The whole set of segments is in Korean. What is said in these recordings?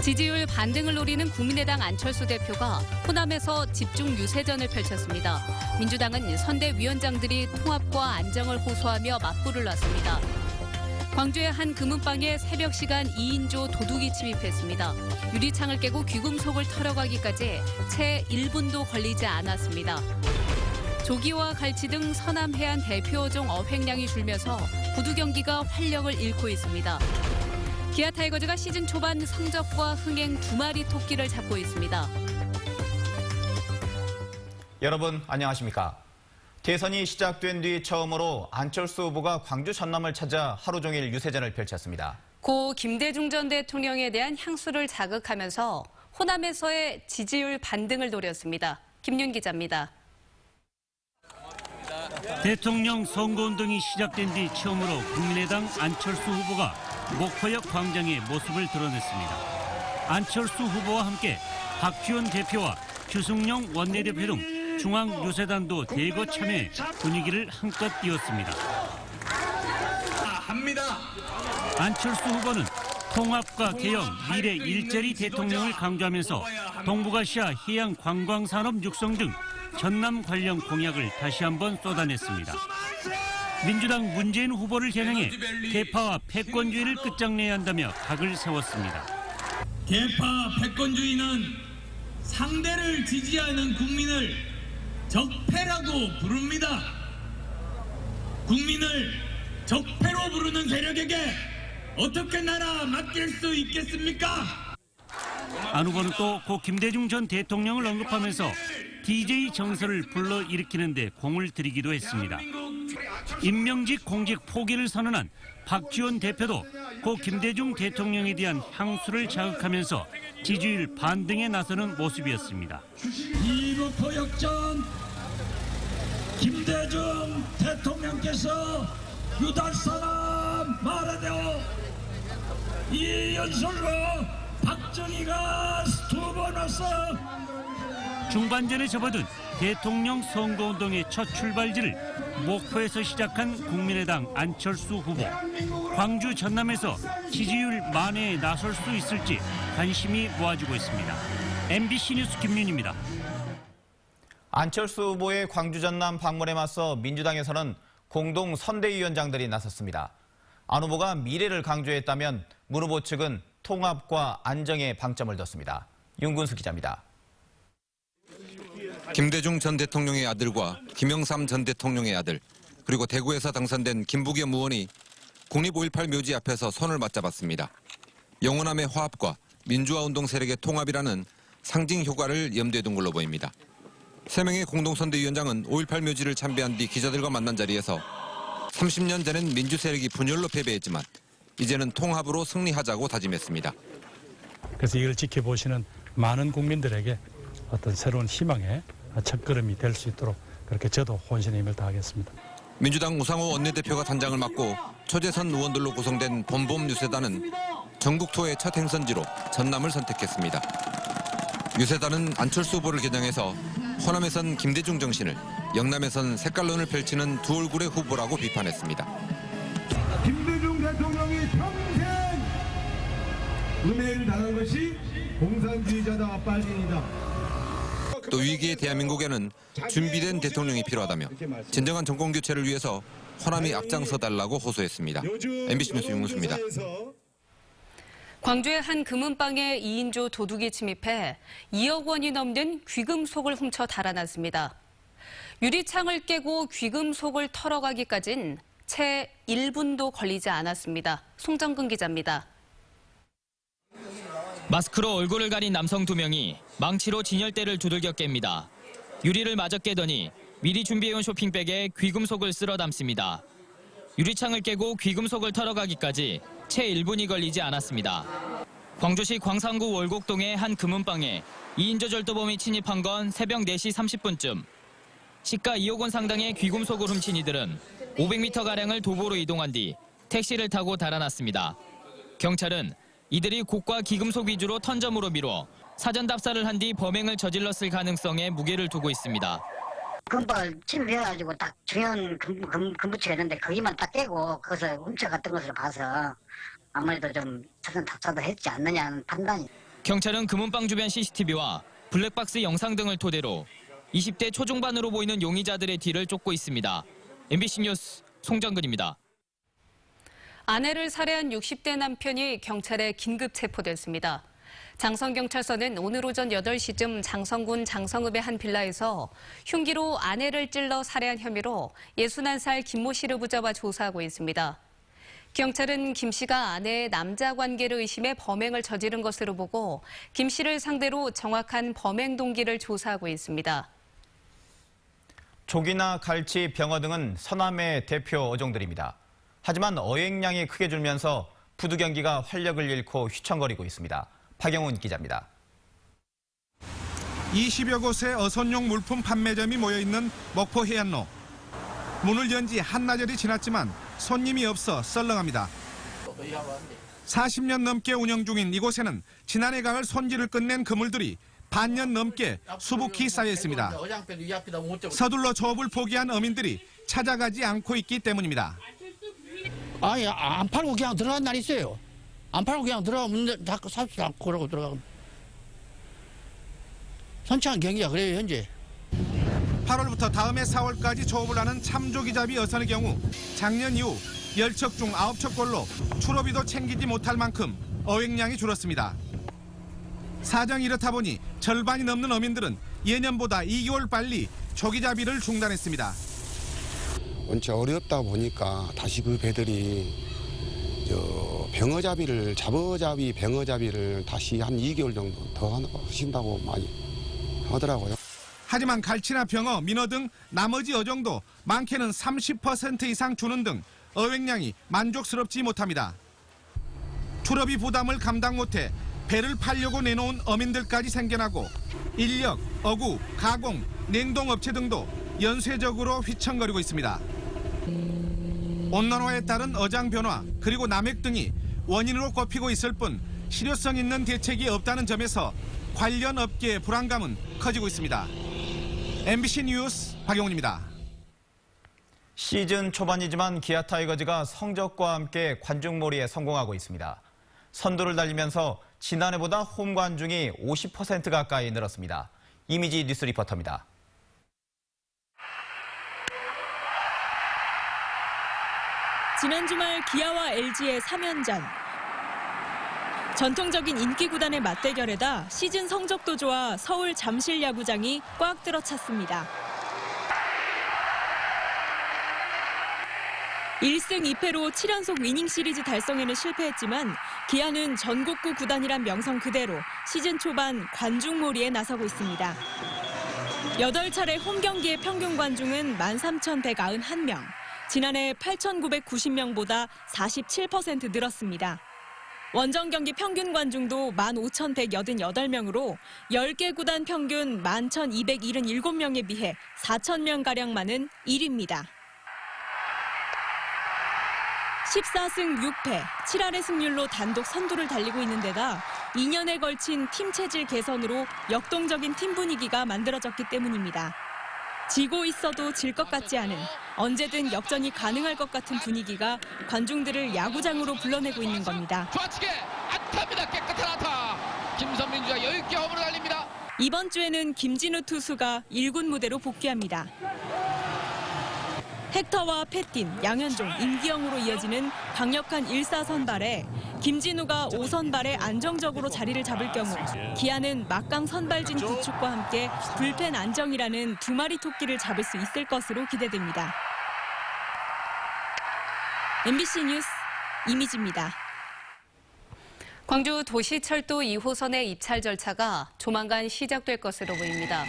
지지율 반등을 노리는 국민의당 안철수 대표가 호남에서 집중 유세전을 펼쳤습니다. 민주당은 선대위원장들이 통합과 안정을 호소하며 맞불을 놨습니다. 광주의 한 금은방에 새벽 시간 2인조 도둑이 침입했습니다. 유리창을 깨고 귀금속을 털어가기까지 채 1분도 걸리지 않았습니다. 조기와 갈치 등 서남 해안 대표 어종 어획량이 줄면서 부두 경기가 활력을 잃고 있습니다. 기아 타이거즈가 시즌 초반 성적과 흥행 2마리 토끼를 잡고 있습니다. 여러분 안녕하십니까? 대선이 시작된 뒤 처음으로 안철수 후보가 광주 전남을 찾아 하루 종일 유세전을 펼쳤습니다. 고 김대중 전 대통령에 대한 향수를 자극하면서 호남에서의 지지율 반등을 노렸습니다. 김윤 기자입니다. 대통령 선거운동이 시작된 뒤 처음으로 국민의당 안철수 후보가 목포역 광장에 모습을 드러냈습니다. 안철수 후보와 함께 박지원 대표와 주승용 원내대표 등 중앙유세단도 대거 참여해 분위기를 한껏 띄웠습니다. 안철수 후보는 통합과 개혁, 미래 일자리 대통령을 강조하면서 동북아시아 해양 관광산업 육성 등 전남 관련 공약을 다시 한번 쏟아냈습니다. 민주당 문재인 후보를 겨냥해 개파와 패권주의를 끝장내야 한다며 각을 세웠습니다. 개파 패권주의는 상대를 지지하는 국민을 적폐라고 부릅니다. 국민을 적폐로 부르는 세력에게 어떻게 나라 맡길 수 있겠습니까? 안 후보는 또 고 김대중 전 대통령을 언급하면서 DJ 정서를 불러일으키는 데 공을 들이기도 했습니다. 임명직 공직 포기를 선언한 박지원 대표도 고 김대중 대통령에 대한 향수를 자극하면서 지지율 반등에 나서는 모습이었습니다. 이목포 역전 김대중 대통령께서 유달사람 말하되어 이 연설로 박정희가 두 번 왔어. 중반전에 접어든 대통령 선거운동의 첫 출발지를 목포에서 시작한 국민의당 안철수 후보. 광주 전남에서 지지율 만회에 나설 수 있을지 관심이 모아지고 있습니다. MBC 뉴스 김윤입니다. 안철수 후보의 광주 전남 방문에 맞서 민주당에서는 공동 선대위원장들이 나섰습니다. 안 후보가 미래를 강조했다면 문 후보 측은 통합과 안정에 방점을 뒀습니다. 윤근수 기자입니다. 김대중 전 대통령의 아들과 김영삼 전 대통령의 아들, 그리고 대구에서 당선된 김부겸 의원이 국립 5.18 묘지 앞에서 손을 맞잡았습니다. 영호남의 화합과 민주화운동 세력의 통합이라는 상징 효과를 염두에 둔 걸로 보입니다. 3명의 공동선대위원장은 5.18 묘지를 참배한 뒤 기자들과 만난 자리에서 30년 전엔 민주 세력이 분열로 패배했지만 이제는 통합으로 승리하자고 다짐했습니다. 그래서 이걸 지켜보시는 많은 국민들에게 어떤 새로운 희망의 첫걸음이 될 수 있도록 그렇게 저도 혼신의 힘을 다하겠습니다. 민주당 우상호 원내대표가 단장을 맡고 초재선 의원들로 구성된 봄봄 유세단은 전국 투어의 첫 행선지로 전남을 선택했습니다. 유세단은 안철수 후보를 겨냥해서 호남에선 김대중 정신을, 영남에선 색깔론을 펼치는 두 얼굴의 후보라고 비판했습니다. 김대중 대통령이 평생 은혜를 당한 것이 공산주의자다 빨갱이다. 또 위기의 대한민국에는 준비된 대통령이 필요하다며 진정한 정권교체를 위해서 호남이 앞장서달라고 호소했습니다. MBC 뉴스 윤문수입니다. 광주의 한 금은방에 2인조 도둑이 침입해 2억 원이 넘는 귀금속을 훔쳐 달아났습니다. 유리창을 깨고 귀금속을 털어가기까진 채 1분도 걸리지 않았습니다. 송정근 기자입니다. 마스크로 얼굴을 가린 남성 2명이 망치로 진열대를 두들겨 깹니다. 유리를 마저 깨더니 미리 준비해온 쇼핑백에 귀금속을 쓸어 담습니다. 유리창을 깨고 귀금속을 털어가기까지 채 1분이 걸리지 않았습니다. 광주시 광산구 월곡동의 한 금은방에 2인조 절도범이 침입한 건 새벽 4시 30분쯤. 시가 2억 원 상당의 귀금속을 훔친 이들은 500m가량을 도보로 이동한 뒤 택시를 타고 달아났습니다. 경찰은 이들이 곡과 귀금속 위주로 턴점으로 미뤄 사전 답사를 한 뒤 범행을 저질렀을 가능성에 무게를 두고 있습니다. 금방을 침입해가지고 딱 중요한 금부치가 있는데 거기만 딱 깨고 거기서 훔쳐갔던 것으로 봐서 아무래도 좀 사전 답사도 했지 않느냐는 판단이. 경찰은 금은방 주변 CCTV와 블랙박스 영상 등을 토대로 20대 초중반으로 보이는 용의자들의 뒤를 쫓고 있습니다. MBC 뉴스 송정근입니다. 아내를 살해한 60대 남편이 경찰에 긴급 체포됐습니다. 장성경찰서는 오늘 오전 8시쯤 장성군 장성읍의 한 빌라에서 흉기로 아내를 찔러 살해한 혐의로 61살 김모 씨를 붙잡아 조사하고 있습니다. 경찰은 김 씨가 아내의 남자 관계를 의심해 범행을 저지른 것으로 보고 김 씨를 상대로 정확한 범행 동기를 조사하고 있습니다. 조기나 갈치, 병어 등은 서남의 대표 어종들입니다. 하지만 어획량이 크게 줄면서 부두 경기가 활력을 잃고 휘청거리고 있습니다. 박영훈 기자입니다. 20여 곳의 어선용 물품 판매점이 모여있는 목포 해안로. 문을 연 지 한나절이 지났지만 손님이 없어 썰렁합니다. 40년 넘게 운영 중인 이곳에는 지난해 가을 손질을 끝낸 그물들이 반년 넘게 수북히 쌓여 있습니다. 서둘러 조업을 포기한 어민들이 찾아가지 않고 있기 때문입니다. 아니, 안 팔고 그냥 들어간 날 있어요. 안 팔고 그냥 들어가면 자꾸 삽시도 않고 그러고 들어가면. 선창한 경기가 그래요, 현재. 8월부터 다음해 4월까지 조업을 하는 참조기잡이 어선의 경우 작년 이후 10척 중 9척꼴로 출어비도 챙기지 못할 만큼 어획량이 줄었습니다. 사정이 이렇다 보니 절반이 넘는 어민들은 예년보다 2개월 빨리 조기잡이를 중단했습니다. 원체 어렵다 보니까 다시 그 배들이 병어잡이를 잡어잡이 병어잡이를 다시 한 2개월 정도 더 하신다고 많이 하더라고요. 하지만 갈치나 병어, 민어 등 나머지 어종도 많게는 30% 이상 주는 등 어획량이 만족스럽지 못합니다. 출업이 부담을 감당 못해 배를 팔려고 내놓은 어민들까지 생겨나고 인력, 어구, 가공, 냉동업체 등도 연쇄적으로 휘청거리고 있습니다. 온난화에 따른 어장 변화 그리고 남획 등이 원인으로 꼽히고 있을 뿐 실효성 있는 대책이 없다는 점에서 관련 업계의 불안감은 커지고 있습니다. MBC 뉴스 박영훈입니다. 시즌 초반이지만 기아 타이거즈가 성적과 함께 관중몰이에 성공하고 있습니다. 선두를 달리면서 지난해보다 홈 관중이 50% 가까이 늘었습니다. 이미지 뉴스 리포터입니다. 지난 주말 기아와 LG의 3연전. 전통적인 인기 구단의 맞대결에다 시즌 성적도 좋아 서울 잠실 야구장이 꽉 들어찼습니다. 1승 2패로 7연속 위닝 시리즈 달성에는 실패했지만 기아는 전국구 구단이란 명성 그대로 시즌 초반 관중몰이에 나서고 있습니다. 8차례 홈 경기의 평균 관중은 13,191명, 지난해 8,990명보다 47% 늘었습니다. 원정 경기 평균 관중도 15,188명으로 10개 구단 평균 11,277명에 비해 4,000명가량 많은 1위입니다. 14승 6패, 7할의 승률로 단독 선두를 달리고 있는 데다 2년에 걸친 팀 체질 개선으로 역동적인 팀 분위기가 만들어졌기 때문입니다. 지고 있어도 질 것 같지 않은, 언제든 역전이 가능할 것 같은 분위기가 관중들을 야구장으로 불러내고 있는 겁니다. 좌측에 안타입니다. 깨끗한 안타. 김선민주가 여유있게 홈으로 달립니다. 이번 주에는 김진우 투수가 1군 무대로 복귀합니다. 헥터와 패틴, 양현종, 임기영으로 이어지는 강력한 1사 선발에 김진우가 5선발에 안정적으로 자리를 잡을 경우 기아는 막강 선발진 구축과 함께 불펜 안정이라는 두 마리 토끼를 잡을 수 있을 것으로 기대됩니다. MBC 뉴스 이미지입니다. 광주 도시철도 2호선의 입찰 절차가 조만간 시작될 것으로 보입니다.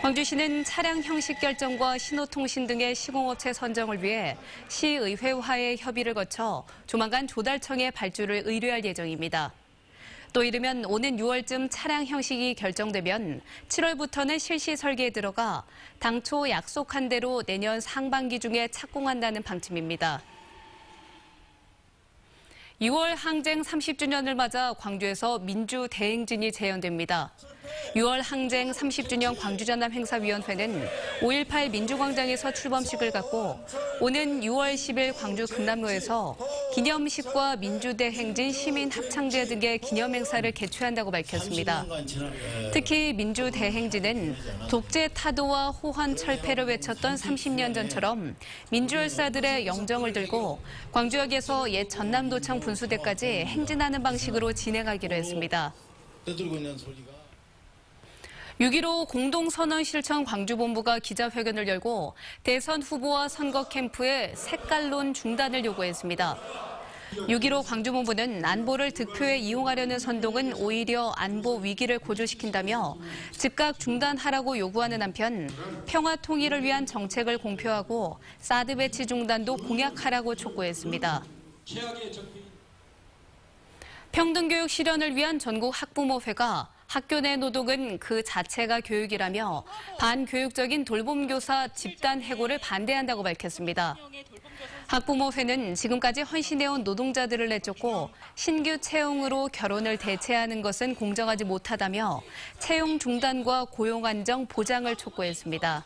광주시는 차량 형식 결정과 신호통신 등의 시공업체 선정을 위해 시의회와의 협의를 거쳐 조만간 조달청에 발주를 의뢰할 예정입니다. 또 이르면 오는 6월쯤 차량 형식이 결정되면 7월부터는 실시 설계에 들어가 당초 약속한 대로 내년 상반기 중에 착공한다는 방침입니다. 2월 항쟁 30주년을 맞아 광주에서 민주 대행진이 재현됩니다. 6월 항쟁 30주년 광주전남 행사위원회는 5.18 민주광장에서 출범식을 갖고 오는 6월 10일 광주 금남로에서 기념식과 민주대행진, 시민합창제 등의 기념행사를 개최한다고 밝혔습니다. 특히 민주대행진은 독재 타도와 호환 철폐를 외쳤던 30년 전처럼 민주열사들의 영정을 들고 광주역에서 옛 전남도청 분수대까지 행진하는 방식으로 진행하기로 했습니다. 6.15 공동선언 실천 광주본부가 기자회견을 열고 대선 후보와 선거 캠프의 색깔론 중단을 요구했습니다. 6.15 광주본부는 안보를 득표에 이용하려는 선동은 오히려 안보 위기를 고조시킨다며 즉각 중단하라고 요구하는 한편 평화 통일을 위한 정책을 공표하고 사드 배치 중단도 공약하라고 촉구했습니다. 평등교육 실현을 위한 전국 학부모회가 학교 내 노동은 그 자체가 교육이라며 반교육적인 돌봄교사 집단 해고를 반대한다고 밝혔습니다. 학부모회는 지금까지 헌신해온 노동자들을 내쫓고 신규 채용으로 결혼을 대체하는 것은 공정하지 못하다며 채용 중단과 고용 안정 보장을 촉구했습니다.